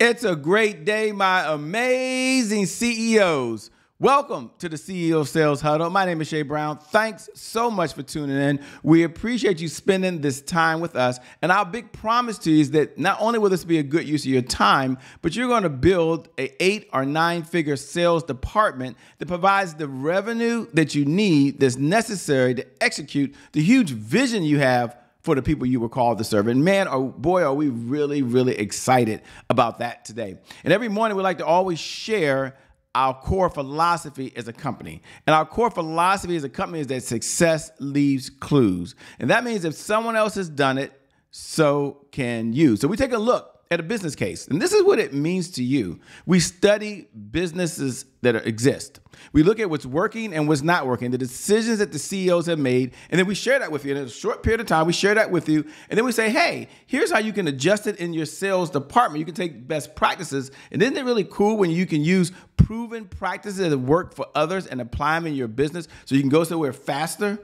It's a great day, my amazing CEOs. Welcome to the CEO Sales Huddle. My name is Shay Brown. Thanks so much for tuning in. We appreciate you spending this time with us. And our big promise to you is that not only will this be a good use of your time, but you're going to build an 8 or 9 figure sales department that provides the revenue that you need that's necessary to execute the huge vision you have for the people you were called to serve. And man, oh boy, are we really, really excited about that today. And every morning we like to always share our core philosophy as a company. And our core philosophy as a company is that success leaves clues. And that means if someone else has done it, so can you. So we take a look at a business case. And this is what it means to you. We study businesses that exist. We look at what's working and what's not working, the decisions that the CEOs have made, and then we share that with you. In a short period of time, we share that with you, and then we say, hey, here's how you can adjust it in your sales department. You can take best practices, and isn't it really cool when you can use proven practices that work for others and apply them in your business so you can go somewhere faster?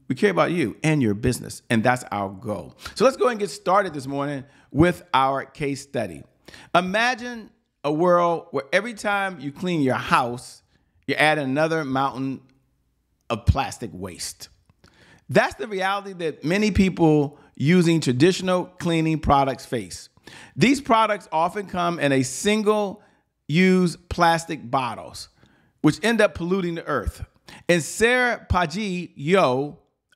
We care about you and your business, and that's our goal. So let's go and get started this morning with our case study. Imagine a world where every time you clean your house, you add another mountain of plastic waste. That's the reality that many people using traditional cleaning products face. These products often come in a single-use plastic bottles, which end up polluting the earth. And Sarah Paggi,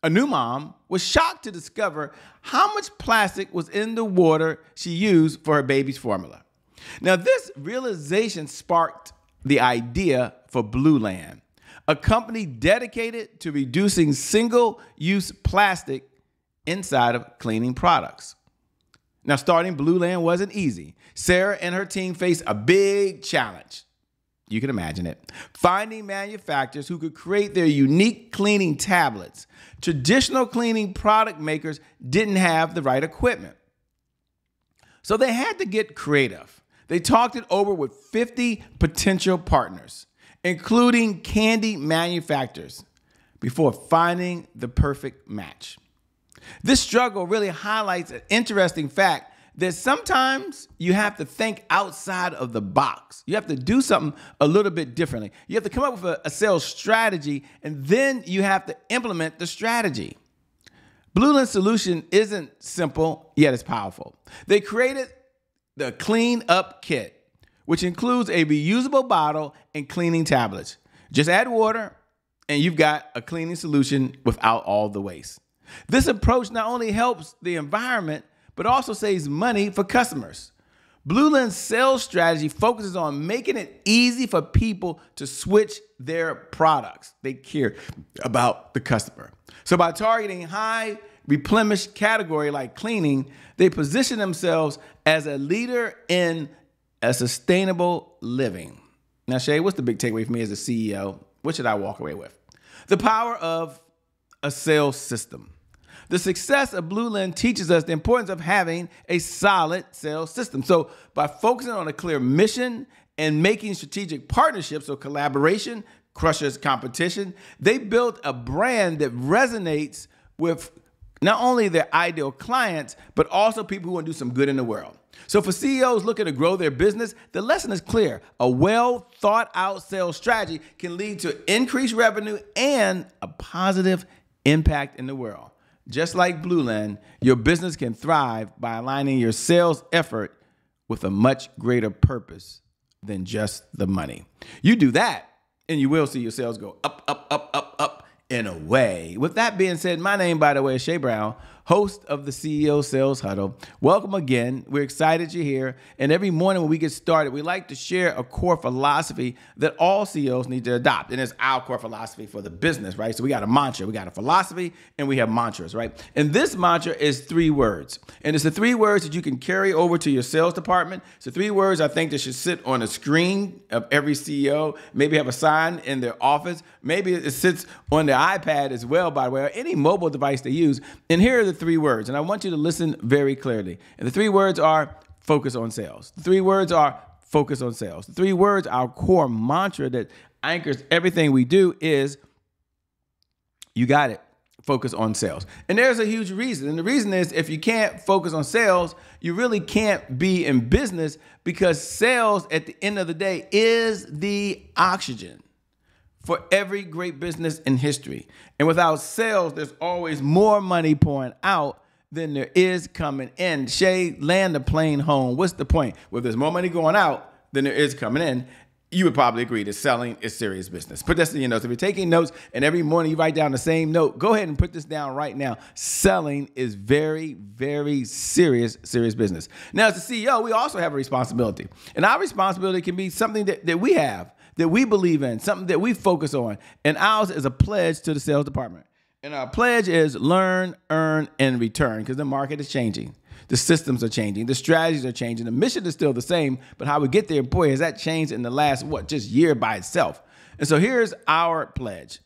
a new mom, was shocked to discover how much plastic was in the water she used for her baby's formula. Now, this realization sparked the idea for Blueland, a company dedicated to reducing single-use plastic inside of cleaning products. Now, starting Blueland wasn't easy. Sarah and her team faced a big challenge. You can imagine it. Finding manufacturers who could create their unique cleaning tablets. Traditional cleaning product makers didn't have the right equipment. So they had to get creative. They talked it over with 50 potential partners, including candy manufacturers, before finding the perfect match. This struggle really highlights an interesting fact that sometimes you have to think outside of the box. You have to do something a little bit differently. You have to come up with a sales strategy, and then you have to implement the strategy. Blueland's solution isn't simple, yet it's powerful. They created the Clean Up Kit, which includes a reusable bottle and cleaning tablets. Just add water, and you've got a cleaning solution without all the waste. This approach not only helps the environment, but also saves money for customers. Blueland's sales strategy focuses on making it easy for people to switch their products. They care about the customer. So by targeting high replenish category like cleaning, they position themselves as a leader in a sustainable living. Now, Shay, what's the big takeaway for me as a CEO? What should I walk away with? The power of a sales system. The success of Blueland teaches us the importance of having a solid sales system. So by focusing on a clear mission and making strategic partnerships, so collaboration crushes competition, they built a brand that resonates with not only their ideal clients, but also people who want to do some good in the world. So for CEOs looking to grow their business, the lesson is clear. A well thought out sales strategy can lead to increased revenue and a positive impact in the world. Just like Blueland, your business can thrive by aligning your sales effort with a much greater purpose than just the money. You do that, and you will see your sales go up, up, up, up, up in a way. With that being said, my name, by the way, is Shay Brown, host of the CEO Sales Huddle. Welcome again. We're excited you're here. And every morning when we get started, we like to share a core philosophy that all CEOs need to adopt. And it's our core philosophy for the business, right? So we got a mantra, we got a philosophy, and we have mantras, right? And this mantra is 3 words. And it's the 3 words that you can carry over to your sales department. It's the 3 words I think that should sit on a screen of every CEO, maybe have a sign in their office. Maybe it sits on their iPad as well, by the way, or any mobile device they use. And here are the 3 words, and I want you to listen very clearly. And the 3 words are focus on sales. The 3 words are focus on sales. The 3 words, our core mantra that anchors everything we do is you got it. focus on sales. And there's a huge reason. And the reason is if you can't focus on sales, you really can't be in business, because sales at the end of the day is the oxygen for every great business in history. And without sales, there's always more money pouring out than there is coming in. Shay, land the plane home. What's the point? Well, if there's more money going out than there is coming in, you would probably agree that selling is serious business. Put this in your notes. If you're taking notes and every morning you write down the same note, go ahead and put this down right now. Selling is very, very serious business. Now, as a CEO, we also have a responsibility. And our responsibility can be something that we have, that we believe in, something that we focus on. And ours is a pledge to the sales department. And our pledge is learn, earn, and return, because the market is changing. The systems are changing. The strategies are changing. The mission is still the same, but how we get there, boy, has that changed in the last, just year by itself. And so here's our pledge.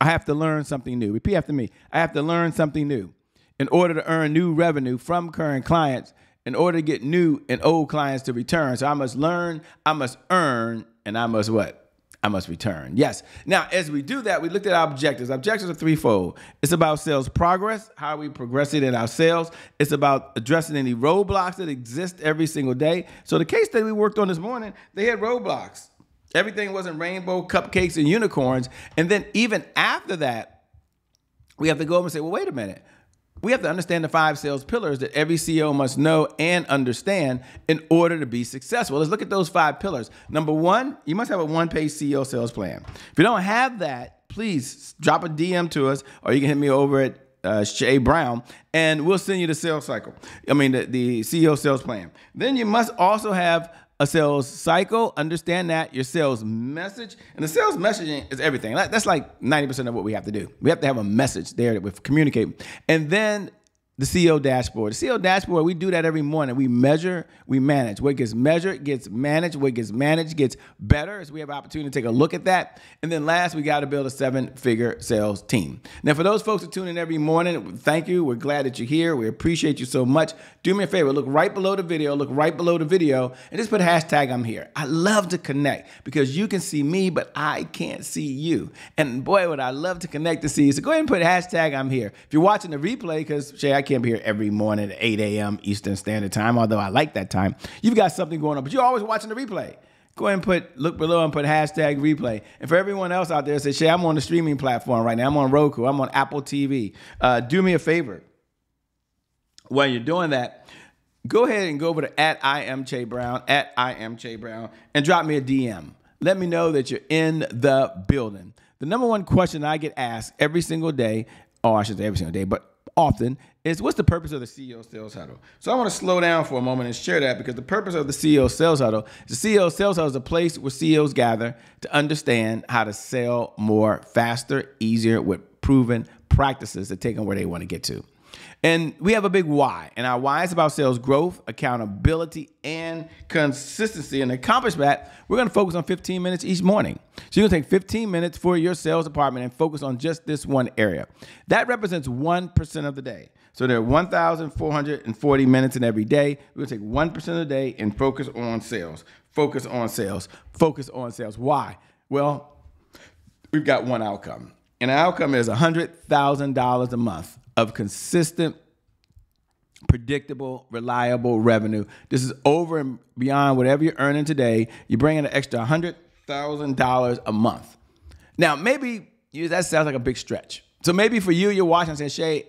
I have to learn something new. Repeat after me. I have to learn something new in order to earn new revenue from current clients, in order to get new and old clients to return. So I must learn, I must earn, and I must what? I must return. Yes. Now, as we do that, we looked at our objectives. Objectives are threefold. It's about sales progress, how we progressing in our sales. It's about addressing any roadblocks that exist every single day. So the case study we worked on this morning, they had roadblocks. Everything wasn't rainbow, cupcakes, and unicorns. And then even after that, we have to go over and say, well, wait a minute. We have to understand the 5 sales pillars that every CEO must know and understand in order to be successful. Let's look at those 5 pillars. Number 1, you must have a 1-page CEO sales plan. If you don't have that, please drop a DM to us, or you can hit me over at Shay Brown, and we'll send you the sales cycle. The CEO sales plan. Then you must also have a sales cycle, understand that, your sales message. And the sales messaging is everything. That's like 90% of what we have to do. We have to have a message there that we communicate. And then the CEO dashboard. The CEO dashboard, we do that every morning. We measure, we manage. What gets measured gets managed. What gets managed gets better, as we have an opportunity to take a look at that. And then last, we got to build a 7-figure sales team. Now, for those folks who tune in every morning, thank you. We're glad that you're here. We appreciate you so much. Do me a favor. Look right below the video. And just put hashtag I'm here. I love to connect, because you can see me, but I can't see you. And boy, would I love to connect to see you. So go ahead and put hashtag I'm here. If you're watching the replay, because Shay, I can't be here every morning at 8 a.m. Eastern Standard Time, although I like that time. You've got something going on, but you're always watching the replay. Go ahead and look below and put hashtag replay. And for everyone else out there, say, Shay, I'm on the streaming platform right now. I'm on Roku. I'm on Apple TV. Do me a favor. While you're doing that, go ahead and go over to @IamChayBrown, @IamChayBrown, and drop me a DM. Let me know that you're in the building. The number one question I get asked every single day, or I should say every single day, but often, is what's the purpose of the CEO Sales Huddle? So I want to slow down for a moment and share that, because the purpose of the CEO Sales Huddle, the CEO Sales Huddle is a place where CEOs gather to understand how to sell more faster, easier, with proven practices to take them where they want to get to. And we have a big why. And our why is about sales growth, accountability, and consistency. And to accomplish that, we're going to focus on 15 minutes each morning. So you're going to take 15 minutes for your sales department and focus on just this one area. That represents 1% of the day. So there are 1,440 minutes in every day. We're going to take 1% of the day and focus on sales. Focus on sales. Focus on sales. Why? Well, we've got one outcome. And the outcome is $100,000 a month of consistent, predictable, reliable revenue. This is over and beyond whatever you're earning today. You bring in an extra $100,000 a month. Now, maybe that sounds like a big stretch. So maybe for you, you're watching and saying, Shay,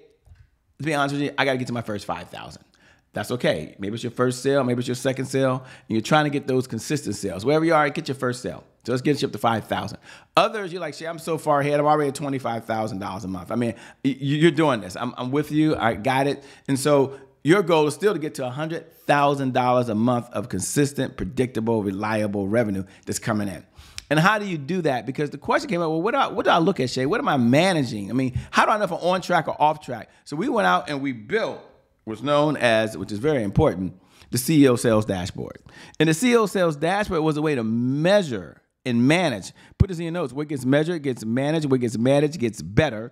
to be honest with you, I got to get to my first 5,000. That's okay. Maybe it's your first sale. Maybe it's your second sale. And you're trying to get those consistent sales. Wherever you are, get your first sale. So let's get you up to 5,000. Others, you're like, Shay, I'm so far ahead. I'm already at $25,000 a month. I mean, you're doing this. I'm with you. I got it. And so your goal is still to get to $100,000 a month of consistent, predictable, reliable revenue that's coming in. And how do you do that? Because the question came up, well, what do I look at, Shay? What am I managing? I mean, how do I know if I'm on track or off track? So we went out and we built what's known as, which is very important, the CEO Sales Dashboard. And the CEO Sales Dashboard was a way to measure and manage. Put this in your notes. What gets measured gets managed. What gets managed gets better.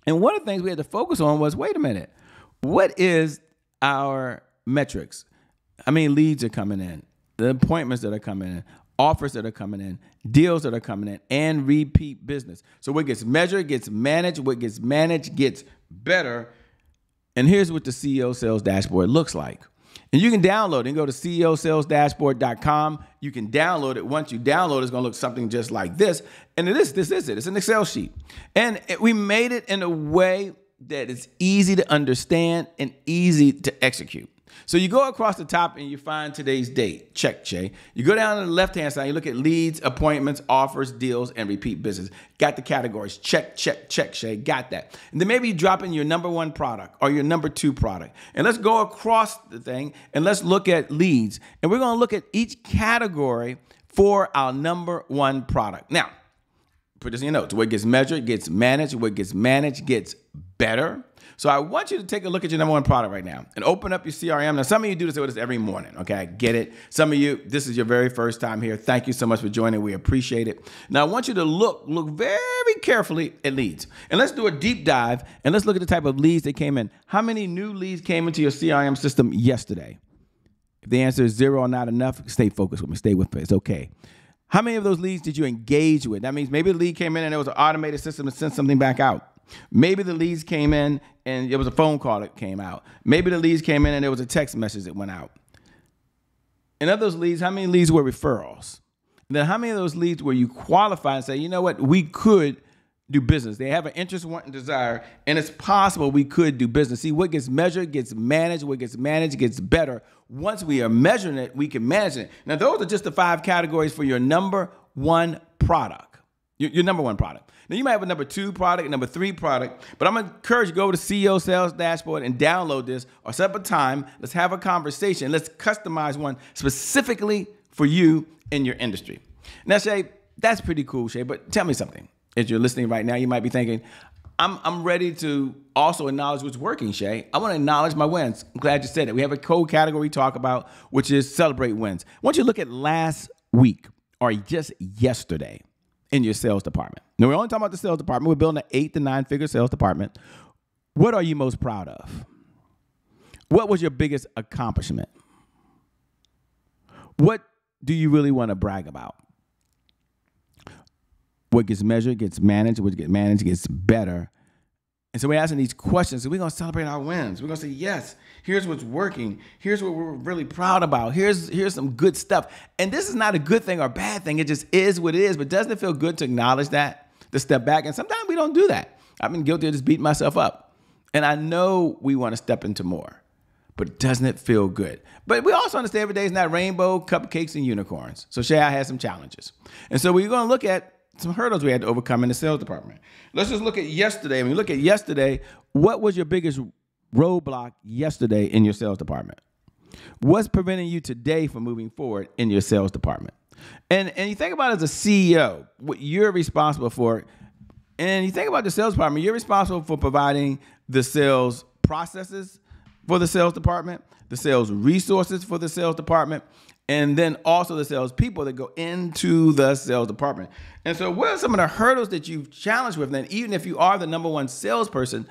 And one of the things we had to focus on was, wait a minute, what is our metrics? How many leads are coming in? The appointments that are coming in. offers that are coming in, deals that are coming in, and repeat business. So what gets measured gets managed. What gets managed gets better. And here's what the CEO Sales Dashboard looks like. And you can download it and go to ceosalesdashboard.com. You can download it. Once you download it, it's going to look something just like this. And this is it. It's an Excel sheet. And we made it in a way that it's easy to understand and easy to execute. So you go across the top and you find today's date. Check, Shay. You go down to the left-hand side, you look at leads, appointments, offers, deals, and repeat business. Got the categories. Check, check, check, Shay. Got that. And then maybe you drop in your number 1 product or your number 2 product. And let's go across the thing and let's look at leads. And we're going to look at each category for our number 1 product. Now, put this in your notes. What gets measured gets managed. What gets managed gets better. So I want you to take a look at your number 1 product right now and open up your CRM. Now, some of you do this every morning, okay? I get it. Some of you, this is your very first time here. Thank you so much for joining. We appreciate it. Now, I want you to look very carefully at leads. And let's do a deep dive, and let's look at the type of leads that came in. How many new leads came into your CRM system yesterday? If the answer is 0 or not enough, stay focused with me. Stay with me. It's okay. How many of those leads did you engage with? That means maybe the lead came in and there was an automated system that sent something back out. Maybe the leads came in and it was a phone call that came out. Maybe the leads came in and there was a text message that went out. And of those leads, how many leads were referrals? And then how many of those leads were you qualified and say, you know what, we could do business. They have an interest, want, and desire, and it's possible we could do business. See, what gets measured gets managed. What gets managed gets better. Once we are measuring it, we can manage it. Now, those are just the 5 categories for your number 1 product, your number 1 product. Now, you might have a number 2 product, number 3 product, but I'm going to encourage you to go over to CEO Sales Dashboard and download this or set up a time. Let's have a conversation. Let's customize one specifically for you in your industry. Now, Shay, that's pretty cool, Shay, but tell me something. As you're listening right now, you might be thinking, I'm ready to also acknowledge what's working, Shay. I want to acknowledge my wins. I'm glad you said it. We have a code category we talk about, which is celebrate wins. I want you to look at last week or just yesterday in your sales department. Now, we're only talking about the sales department. We're building an 8 to 9 figure sales department. What are you most proud of? What was your biggest accomplishment? What do you really want to brag about? What gets measured gets managed. What gets managed gets better. And so we're asking these questions. So we're going to celebrate our wins. We're going to say, yes, here's what's working. Here's what we're really proud about. Here's some good stuff. And this is not a good thing or bad thing. It just is what it is. But doesn't it feel good to acknowledge that, to step back? And sometimes we don't do that. I've been guilty of just beating myself up. And I know we want to step into more. But doesn't it feel good? But we also understand every day is not rainbow, cupcakes, and unicorns. So Shay, I had some challenges. And so we're going to look at some hurdles we had to overcome in the sales department. Let's just look at yesterday. When you look at yesterday, what was your biggest roadblock yesterday in your sales department? What's preventing you today from moving forward in your sales department? And you think about it as a CEO, what you're responsible for. And you think about the sales department, you're responsible for providing the sales processes for the sales department, the sales resources for the sales department, and then also the sales people that go into the sales department. And so what are some of the hurdles that you've challenged with? And even if you are the number 1 salesperson,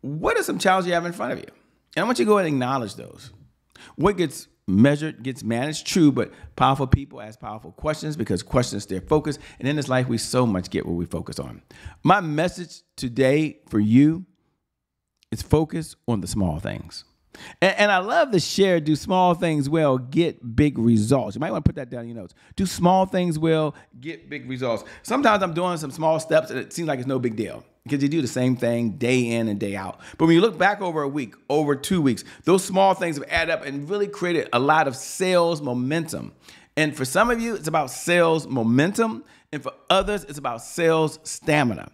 what are some challenges you have in front of you? And I want you to go ahead and acknowledge those. What gets measured gets managed, true, but powerful people ask powerful questions because questions stay focused. And in this life, we so much get what we focus on. My message today for you is focus on the small things. And I love to share, do small things well, get big results. You might want to put that down in your notes. Do small things well, get big results. Sometimes I'm doing some small steps and it seems like it's no big deal because you do the same thing day in and day out. But when you look back over a week, over 2 weeks, those small things have added up and really created a lot of sales momentum. And for some of you, it's about sales momentum. And for others, it's about sales stamina.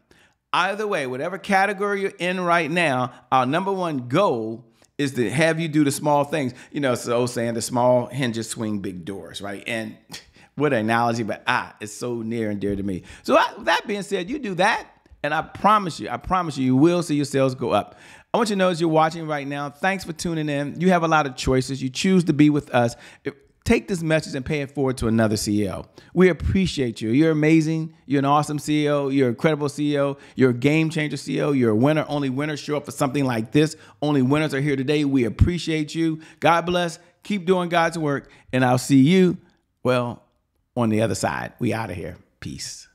Either way, whatever category you're in right now, our number 1 goal is to have you do the small things. You know, it's the old saying, the small hinges swing big doors, right? And what an analogy, but it's so near and dear to me. So that being said, you do that, and I promise you, you will see your sales go up. I want you to know as you're watching right now, thanks for tuning in. You have a lot of choices. You choose to be with us. Take this message and pay it forward to another CEO. We appreciate you. You're amazing. You're an awesome CEO. You're an incredible CEO. You're a game changer CEO. You're a winner. Only winners show up for something like this. Only winners are here today. We appreciate you. God bless. Keep doing God's work. And I'll see you, well, on the other side. We out of here. Peace.